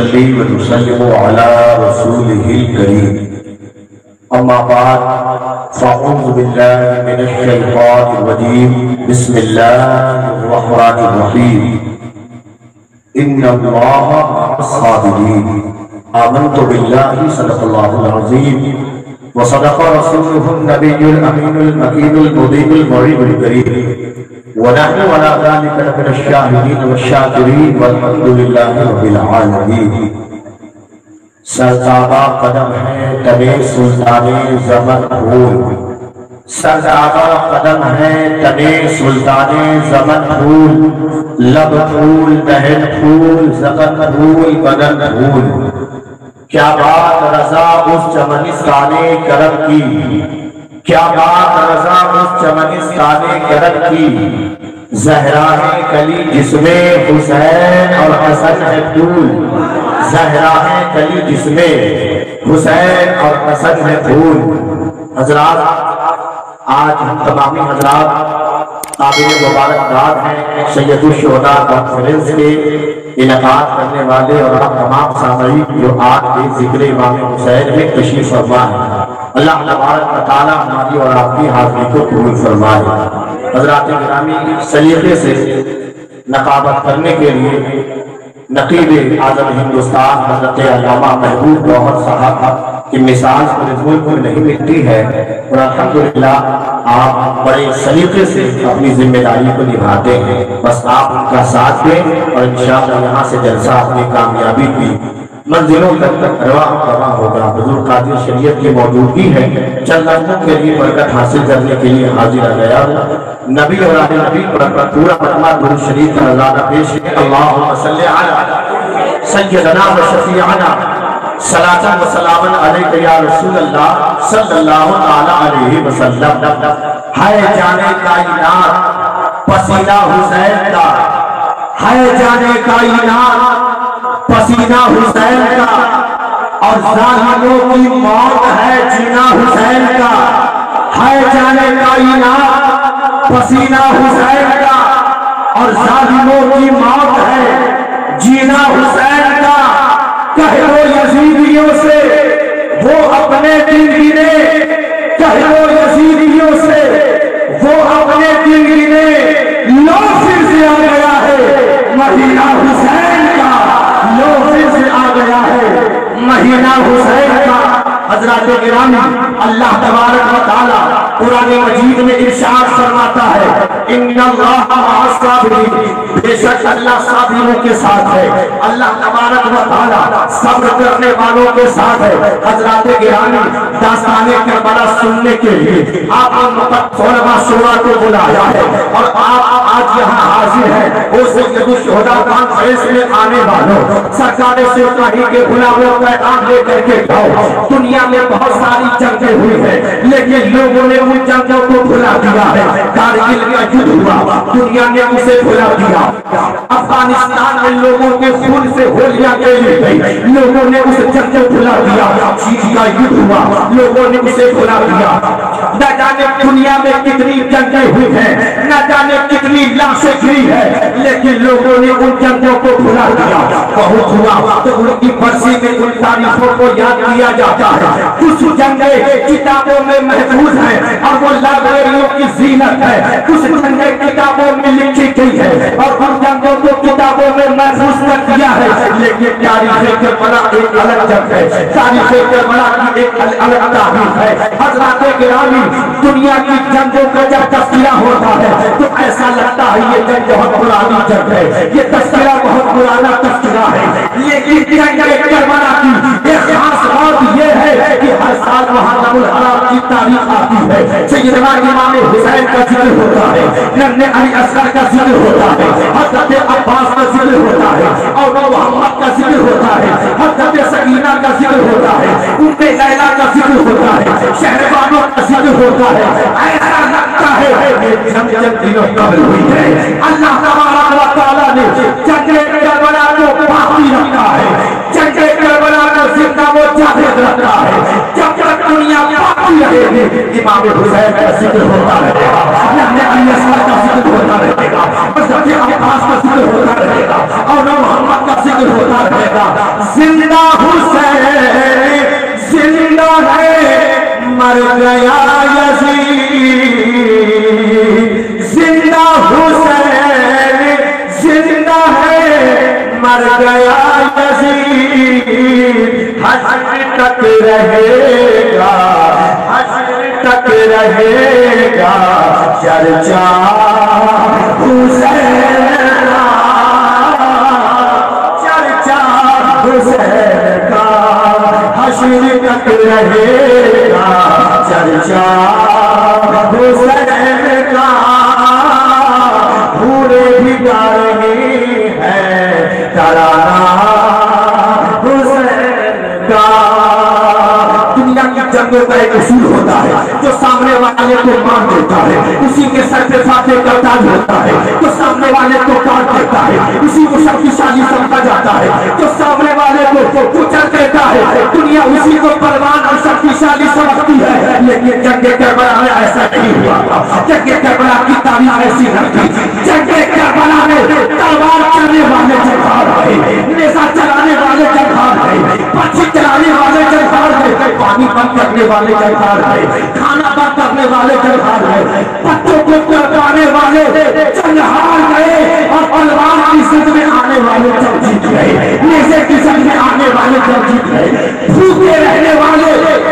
नुसल्ली व नुसल्लिमु अला रसूलिहिल करीम। अम्मा बाद फ़अऊज़ु बिल्लाहि मिनश शैतानिर रजीम। बिस्मिल्लाहिर रहमानिर रहीम। इन्नल्लाहा मअस-साबिरीन। आमनतु बिल्लाहि सदक़ल्लाहुल अज़ीम व सदक़ रसूलुहुन नबियुल अमीनुल मकीनुल मुबीनुल मुरीनुल करीम व नहनु अला ज़ालिका लमिनश शाहिदीन वश-शाकिरीन वल्हम्दुलिल्लाहि रब्बिल आलमीन। सरदादा कदम है तबे सुल्ताने ज़मन फूल, सरदादा कदम है तबे सुल्ताने ज़मन फूल, लब फूल बहन फूल ज़मन फूल बदन फूल। क्या बात रज़ा उस चमनिस्ताने करम की, क्या बात रज़ा उस चमनिस्ताने करम की। ज़हरा है कली जिसमें हुसैन और हसन है फूल, ज़हरा है कली जिसमें हुसैन और हसन है फूल। हजरात, आज हम तमामी हजरात काबिल मुबारकबाद हैं सैयदुल शुहदा कॉन्फ्रेंस के इनकाद करने वाले और आप तमाम सामईन जो आज के जिक्र इमाम हुसैन में तशरीफ फरमा है। अल्लाह तबारक व तआला हमारी और आपकी हाज़िरी को कबूल फरमाए। हजरात गिरामी, सलीके से नकाबत करने के लिए नकीब आज़म हिंदुस्तान हज़रत अल्लामा महबूब गौहर साहब की मिसाल पूरे मुल्क में नहीं मिलती है और अल्हम्दुलिल्लाह आप बड़े सलीके से अपनी जिम्मेदारी को निभाते हैं। बस आप उनका साथ दें और इंशाअल्लाह यहाँ से जलसा अपनी कामयाबी की मंजिलों तक रवा होगा। हुज़ूर कादिर शरीयत की मौजूदगी है, चंद लम्हों के लिए बरकत हासिल करने के लिए हाजिर आ गया। नबी और आले नबी पर पूरा मजमा दुरूद शरीफ का नज़ारा पेश है। अल्लाहुम्मा सल्लि अला सय्यदना व शफीअना सलातन व सलामन अलैका या रसूल अल्लाह सल्लल्लाहु तआला अलैहि वसल्लम। हाय जाने कायनात पसीना हुसैन का, हाय जाने कायनात पसीना हुसैन का, और ज़ालिमों की मौत है जीना हुसैन का। हाय जाने कायनात पसीना हुसैन का, और ज़ालिमों की मौत है जीना हुसैन का। कह दो यजीदियों से वो अपने दिल गिने, कह दो यजीदियों से वो अपने दिल गिने। लो फिर से आ गया है महीना हुसैन का, लो फिर से आ गया है महीना हुसैन का। हज़रात गिरामी, अल्लाह तबारक व तआला कुरान मजीद में इरशाद फरमाता है, इन्नल्लाहा मअस-साबिरीन, बेशक अल्लाह साबिरों के साथ है। अल्लाह तबारक व तआला सब्र करने वालों के साथ है। हज़रात गिरामी, दास्ताने करबला सुनने के लिए आपने मुक़द्दमा शुरा को बुलाया है और आप आज यहाँ हाजिर हैं। वो सैयदुल शुहदा कॉन्फ्रेंस में आने वालों, सरकार से कहीं के गुलामों का पैगाम लेकर के जाओ। दुनिया में बहुत सारी जंगें हुई है, लेकिन लोगों ने उन जंगों को भुला दिया है। कारगिल का युद्ध हुआ, दुनिया ने उसे भुला दिया। अफगानिस्तान में लोगों के खून से होलियां खेली गई, लोगों ने उस जंग को भुला दिया। चीन का युद्ध हुआ, लोगों ने उसे भुला दिया। न जाने दुनिया में कितनी जंगें हुई हैं, न जाने कितनी लाशें गिरी है, लेकिन लोगों ने उन जंगों को भुला दिया। बहुत हुआ तो उनकी बरसी में उन तारीखों को याद किया जाता है। कुछ जंगें किताबों में महफूज है और वो लाइब्रेरियों की जीनत है। कुछ जंगें किताबों में लिखी गई है और उन जंगों को किताबों में महफूज कर दिया है, लेकिन तारीख़ करबला एक अलग जंग है, तारीख़ करबला की एक अलग तारीख है। हज़रात गिरामी, दुनिया की जंगों का जब तज़किरा होता है तो ऐसा लगता है ये जंग बहुत पुरानी जंग है, ये तज़किरा बहुत पुराना तज़किरा है। लेकिन जंग करबला की एक खास बात ये है कि हर साल मुहर्रमुल हराम की तारीख आती है। सैयदना इमाम हुसैन का जिक्र होता है, नन्हे अली असगर का जिक्र होता है, हज़रत अब्बास का जिक्र होता है, और मोहम्मद का जिक्र होता है, हज़रत सकीना का जिक्र होता है, उम्मे लैला का जिक्र होता है, शहरबानों का जिक्र होता है। ऐसा लगता है जंग दिनों कब्ल हुई है। अल्लाह तबारक व तआला ने जंग करबला को बाकी रखा है, जंग करबला को जिंदा वो जाहिर रखा है। जब तक दुनिया बाकी रहेगी इमाम हुसैन का जिक्र होता रहेगा, नन्हे अली असगर का जिक्र होता रहेगा, हज़रत अब्बास का जिक्र होता रहेगा, और मोहम्मद का जिक्र जिक्र होता रहेगा। जिंदा हुसैन जिंदा है, मर गया यजीद। जिंदा हुसैन जिंदा है, मर गया यजीद। हश्र तक रहेगा, हश्र तक रहेगा चर्चा हुसैन का, चर्चा हुसैन का। हश्र तक रहेगा चर्चा हुसैन का। पूरे भी गा रहे हैं तराना हुसैन का। दुनिया की जंगों का एक उसूल होता है, जो सामने वाले को मार देता है उसी के सर पे फाते का ताज होता है। जो सामने वाले को काट देता है उसी को शक्तिशाली समझा जाता है। जो सामने वाले को कुचल देता है दुनिया उसी को बलवान और शक्तिशाली समझती है। लेकिन जंगे करबला में ऐसा नहीं हुआ। जंगे करबला की तारीख ऐसी नहीं थी। जंगे करबला में तलवार चलने वाले जंगहार है, नेजा चलाने वाले जंगहार है, पक्षी चलाने वाले जंगहार है, पानी बंद करने वाले जंगहार है, खाना बंद करने वाले जंगहार है, पत्तों को करवाने वाले जंगहार गए और तलवार की सद में आने वाले जंग जीत गए, नेजे की सद में आने वाले जंग जीत गए, भूखे रहने वाले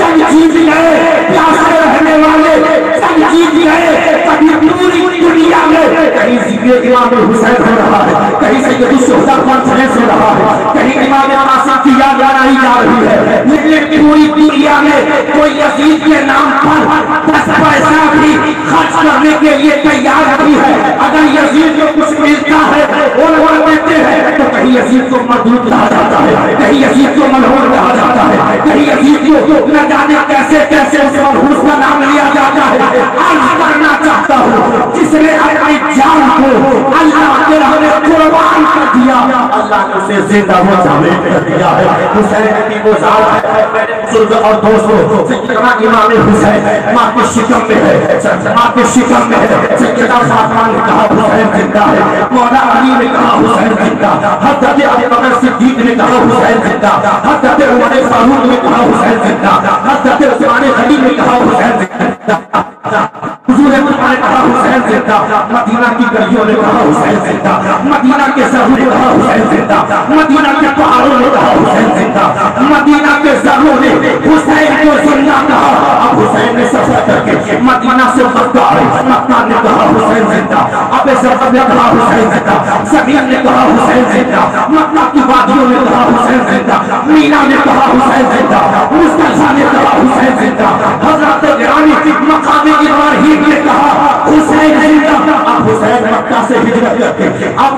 जंग जीत गए, प्यासे रहने वाले जंग जीत गए। कभी पूरी दुनिया में कहीं जिक्र इमाम हुसैन हो रहा है, कहीं सैयद शुहदा कॉन्फ्रेंस हो रहा है, कहीं इमाम कासिम की याद बनाई जा रही है। लेकिन पूरी दुनिया में कोई यजीद के नाम पर 10 पैसा भी खर्च करने के लिए तैयार नहीं है। अगर यजीद को कुछ मिलता है और देते हैं तो कहीं यजीद को मजदूर कहा जाता है, कहीं यजीद को मलहून कहा जाता है, कहीं यजीद को न जाने कैसे कैसे उस मलहूस का नाम लिया जाता है। अर्ज करना चाहता हूँ, जिसने अपनी जान को अल्लाह के राह में कुर्बान कर दिया, अल्लाह ने उसे जिंदा हो जाने कर दिया है। हुसैन की वो जात है बुजुर्ग और दोस्तों, सैयदना इमाम हुसैन माँ के शिकम में है, माँ के शिकम में है। सैयदा फातिमा ने कहा हुसैन जिंदा है, मौला अली ने कहा हुसैन जिंदा, हज़रत अबू बकर सिद्दीक ने कहा हुसैन जिंदा, हज़रत उमर फारूक ने कहा हुसैन जिंदा, हज़रत उस्मान गनी ने कहा हुसैन जिंदा, हुजूर अकबर ने कहा हुसैन जिंदा, मदीना की गलियों ने कहा हुसैन जिंदा, मदीना के शहरों ने कहा हुसैन जिंदा, मदीना के पहाड़ों ने कहा हुसैन जिंदा, मदीना के शहरों ने हुसैन को जिंदा कहा। अब हुसैन ने सफर करके मदीना से मक्का आए, मक्का ने कहा हुसैन जिंदा, अब सफर ने कहा हुसैन जिंदा, सबिया ने कहा हुसैन जिंदा, मक्का की वादियों ने कहा हुसैन जिंदा, मीना ने कहा हुसैन जिंदा, मुस्तफा ने कहा हुसैन जिंदा, हजरत गिरानी मकाम इब्राहिम ने कहा हुसैन जिंदा। अब हुसैन मक्का से हिजरत करके अब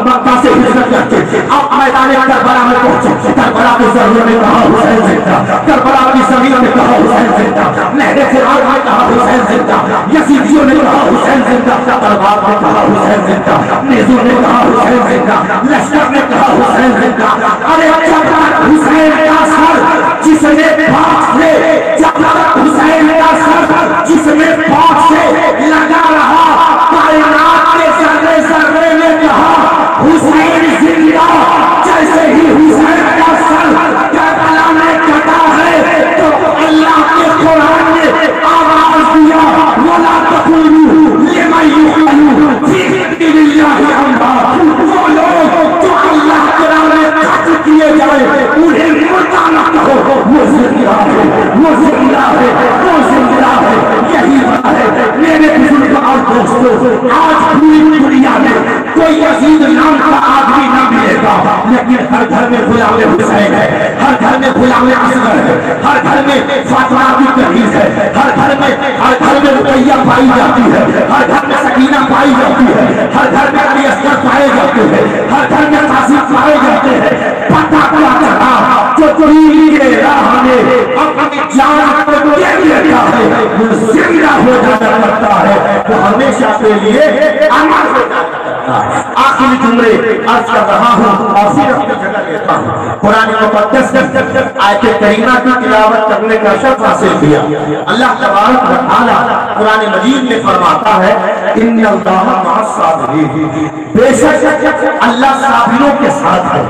मक्का से हिजरत करके अब मैदान करबला में पहुंचे। करबला के शहरों ने कहा हुसैन जिंदा, करबला की जमीनों ने कहा हुसैन जिंदा, लहरे फिरौन ने कहा हुसैन जिंदा, यजीदियों ने कहा हुसैन जिंदा, तलवार ने कहा हुसैन जिंदा, नेज़ों ने कहा हुसैन जिंदा, लश्कर ने कहा हुसैन जिंदा। अरे जब तक हुसैन का सर जिसने बात से, जब तक हुसैन का सर जिसने बात से लगा रहा, कायनात के सर्रे सर्रे ने कहा हुसैन जिंदा। जैसे ही हुसैन का सर करबला में कटा है तो अल्लाह के कुरान ने आवाज दिया, वला तक़ूलू लिमन युक़तलू फी सबिलिल्लाहि अम्वात। वो लोग जो अल्लाह के राह में कत्ल किए जाए उन्हें मुर्दा न कहो, वो जिंदा है, वो जिंदा है, वो जिंदा है। यही बात है मेरे बुजुर्ग और दोस्तों, आज पूरी दुनिया में कोई यजीद नाम का आदमी न मिलेगा, लेकिन हर घर में गुलाम हुसैन है, हर घर में गुलाम असगर है, हर घर में फातिमा की तहरीर है, हर घर में रुकैया पाई जाती है, हर घर में सकीना पाई जाती है, हर घर में अली असगर पाए जाते हैं, हर घर में कासिम पाए जाते हैं। पता क्या चला, जो दीन के राह में अपनी जान को दे देता है वो जिंदा हो जाता करता है, वो हमेशा के लिए अमर हो जाता है। आखिरी जुमले अर्ज कर रहा हूँ और फिर अपनी जगह लेता हूँ। कुरान मुक़द्दस आयत करीमा की तिलावत करने का शर्फ हासिल किया। अल्लाह तबारक व तआला कुरान मजीद में फरमाता है, इन्नल्लाह साबिरीन, बेशक अल्लाह साबिरों के साथ है।